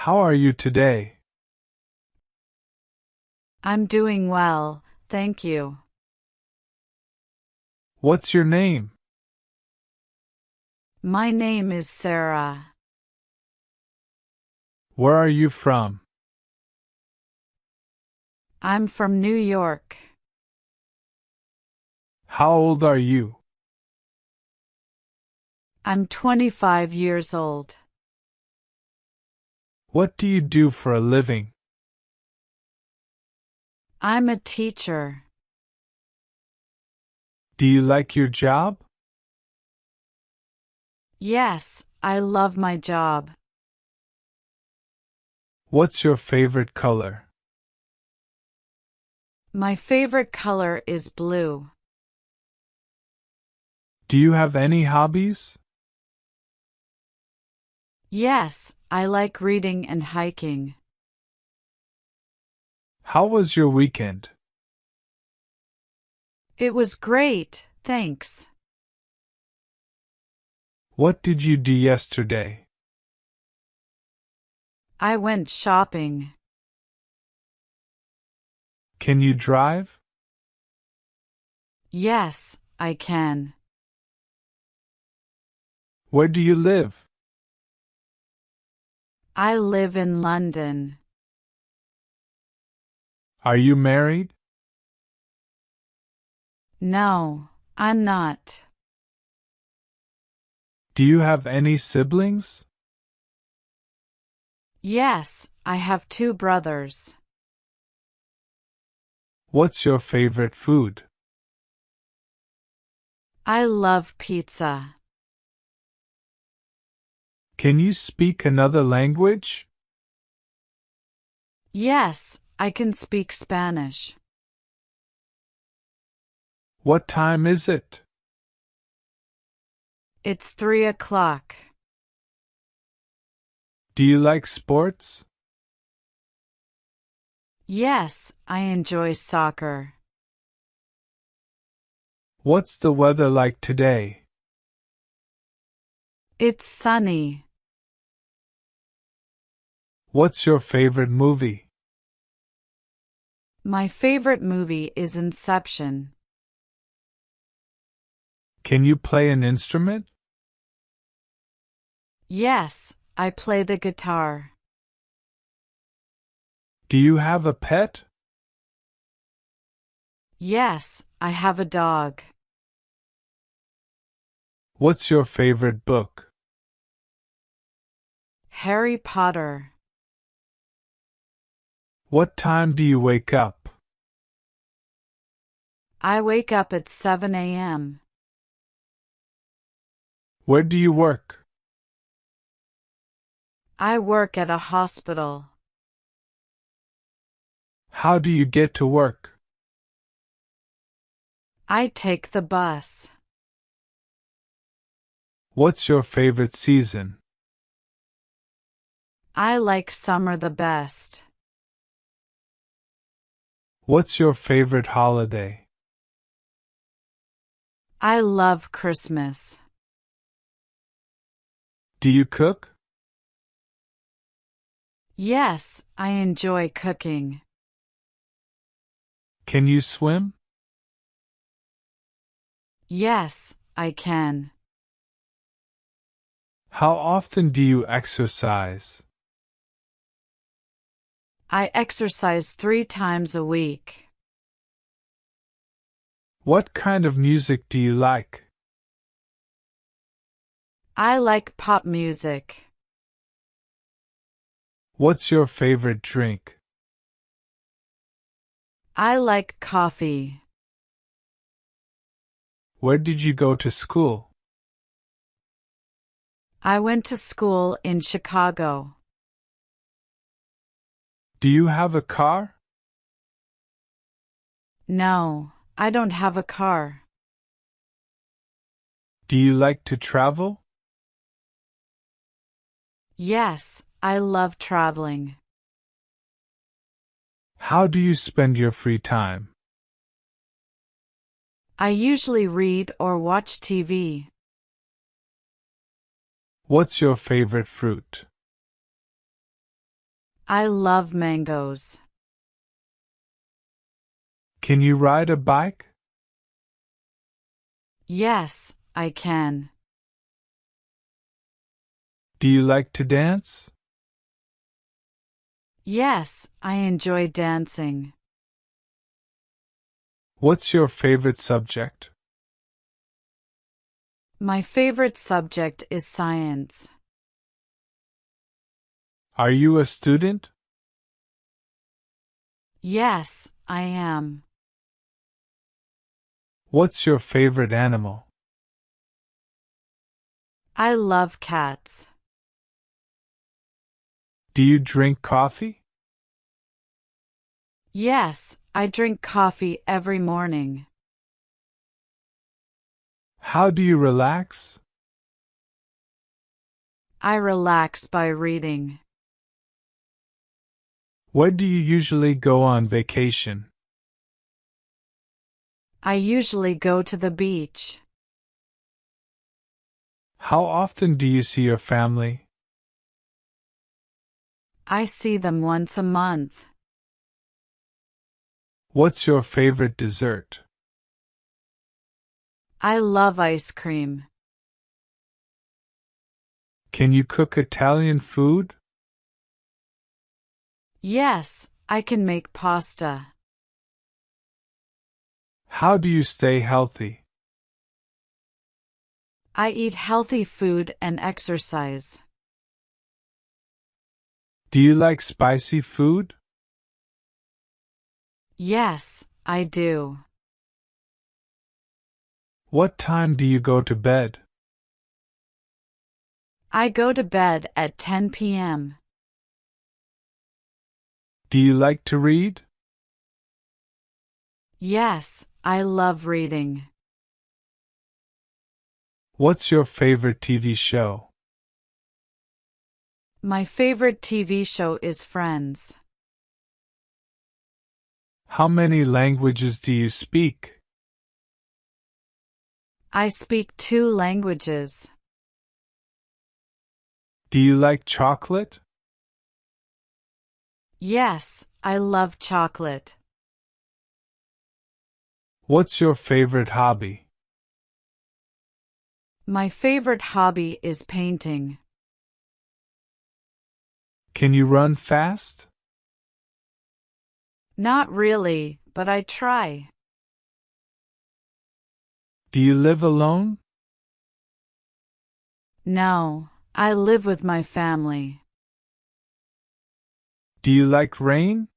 How are you today? I'm doing well, thank you. What's your name? My name is Sarah. Where are you from? I'm from New York. How old are you? I'm 25 years old. What do you do for a living? I'm a teacher. Do you like your job? Yes, I love my job. What's your favorite color? My favorite color is blue. Do you have any hobbies? Yes, I like reading and hiking. How was your weekend? It was great, thanks. What did you do yesterday? I went shopping. Can you drive? Yes, I can. Where do you live? I live in London. Are you married? No, I'm not. Do you have any siblings? Yes, I have two brothers. What's your favorite food? I love pizza. Can you speak another language? Yes, I can speak Spanish. What time is it? It's 3 o'clock. Do you like sports? Yes, I enjoy soccer. What's the weather like today? It's sunny. What's your favorite movie? My favorite movie is Inception. Can you play an instrument? Yes, I play the guitar. Do you have a pet? Yes, I have a dog. What's your favorite book? Harry Potter. What time do you wake up? I wake up at 7 a.m. Where do you work? I work at a hospital. How do you get to work? I take the bus. What's your favorite season? I like summer the best. What's your favorite holiday? I love Christmas. Do you cook? Yes, I enjoy cooking. Can you swim? Yes, I can. How often do you exercise? I exercise 3 times a week. What kind of music do you like? I like pop music. What's your favorite drink? I like coffee. Where did you go to school? I went to school in Chicago. Do you have a car? No, I don't have a car. Do you like to travel? Yes, I love traveling. How do you spend your free time? I usually read or watch TV. What's your favorite fruit? I love mangoes. Can you ride a bike? Yes, I can. Do you like to dance? Yes, I enjoy dancing. What's your favorite subject? My favorite subject is science. Are you a student? Yes, I am. What's your favorite animal? I love cats. Do you drink coffee? Yes, I drink coffee every morning. How do you relax? I relax by reading. Where do you usually go on vacation? I usually go to the beach. How often do you see your family? I see them once a month. What's your favorite dessert? I love ice cream. Can you cook Italian food? Yes, I can make pasta. How do you stay healthy? I eat healthy food and exercise. Do you like spicy food? Yes, I do. What time do you go to bed? I go to bed at 10 p.m. Do you like to read? Yes, I love reading. What's your favorite TV show? My favorite TV show is Friends. How many languages do you speak? I speak 2 languages. Do you like chocolate? Yes, I love chocolate. What's your favorite hobby? My favorite hobby is painting. Can you run fast? Not really, but I try. Do you live alone? No, I live with my family. Do you like rain?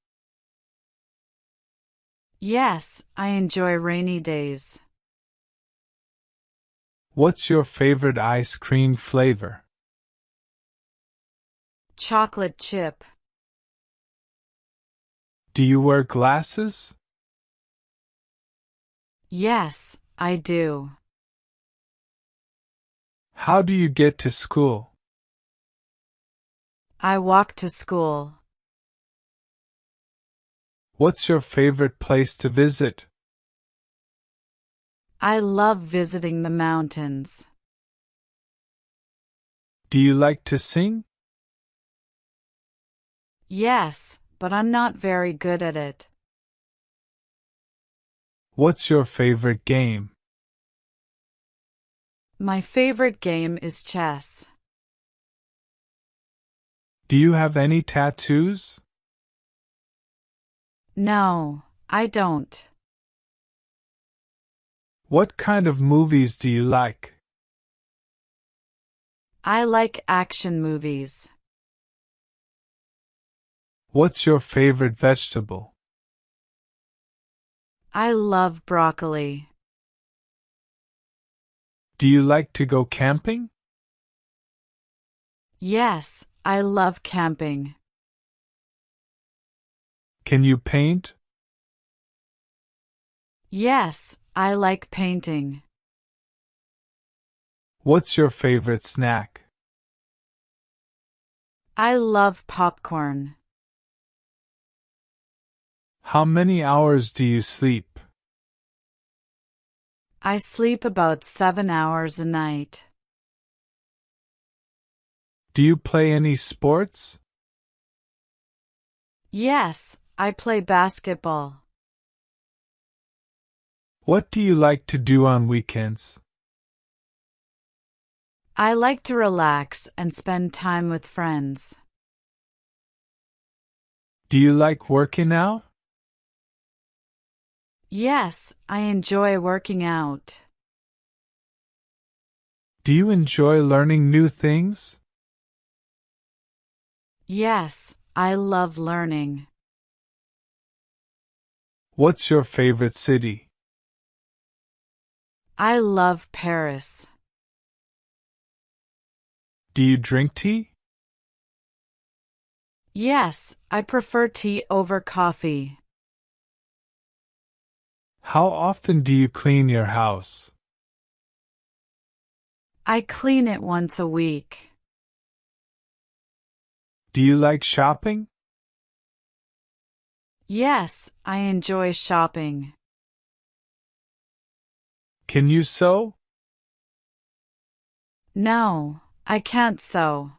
Yes, I enjoy rainy days. What's your favorite ice cream flavor? Chocolate chip. Do you wear glasses? Yes, I do. How do you get to school? I walk to school. What's your favorite place to visit? I love visiting the mountains. Do you like to sing? Yes, but I'm not very good at it. What's your favorite game? My favorite game is chess. Do you have any tattoos? No, I don't. What kind of movies do you like? I like action movies. What's your favorite vegetable? I love broccoli. Do you like to go camping? Yes, I love camping. Can you paint? Yes, I like painting. What's your favorite snack? I love popcorn. How many hours do you sleep? I sleep about 7 hours a night. Do you play any sports? Yes, I play basketball. What do you like to do on weekends? I like to relax and spend time with friends. Do you like working out? Yes, I enjoy working out. Do you enjoy learning new things? Yes, I love learning. What's your favorite city? I love Paris. Do you drink tea? Yes, I prefer tea over coffee. How often do you clean your house? I clean it once a week. Do you like shopping? Yes, I enjoy shopping. Can you sew? No, I can't sew.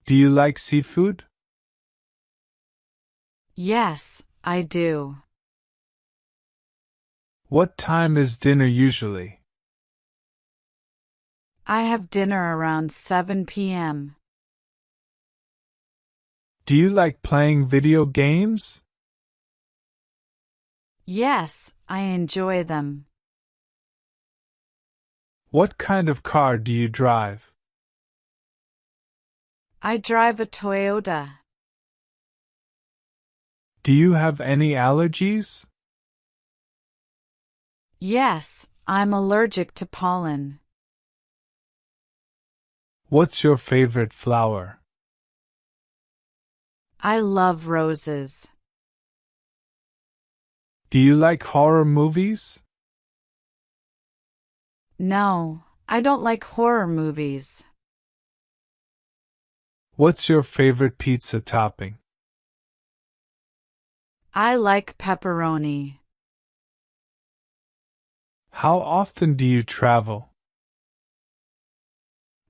Do you like seafood? Yes, I do. What time is dinner usually? I have dinner around 7 p.m. Do you like playing video games? Yes, I enjoy them. What kind of car do you drive? I drive a Toyota. Do you have any allergies? Yes, I'm allergic to pollen. What's your favorite flower? I love roses. Do you like horror movies? No, I don't like horror movies. What's your favorite pizza topping? I like pepperoni. How often do you travel?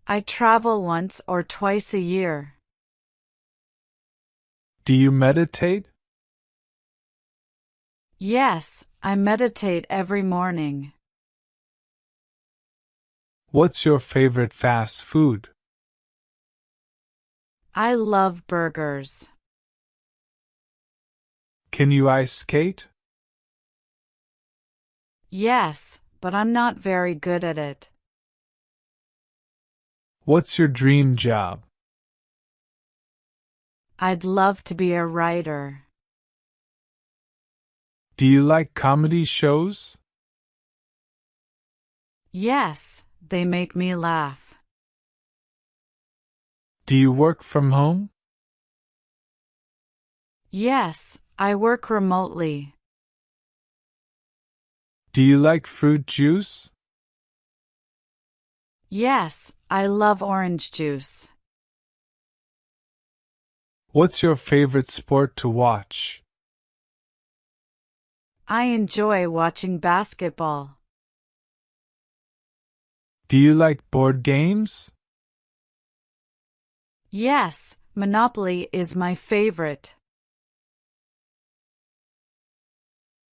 I travel once or twice a year. Do you meditate? Yes, I meditate every morning. What's your favorite fast food? I love burgers. Can you ice skate? Yes, but I'm not very good at it. What's your dream job? I'd love to be a writer. Do you like comedy shows? Yes, they make me laugh. Do you work from home? Yes, I work remotely. Do you like fruit juice? Yes, I love orange juice. What's your favorite sport to watch? I enjoy watching basketball. Do you like board games? Yes, Monopoly is my favorite.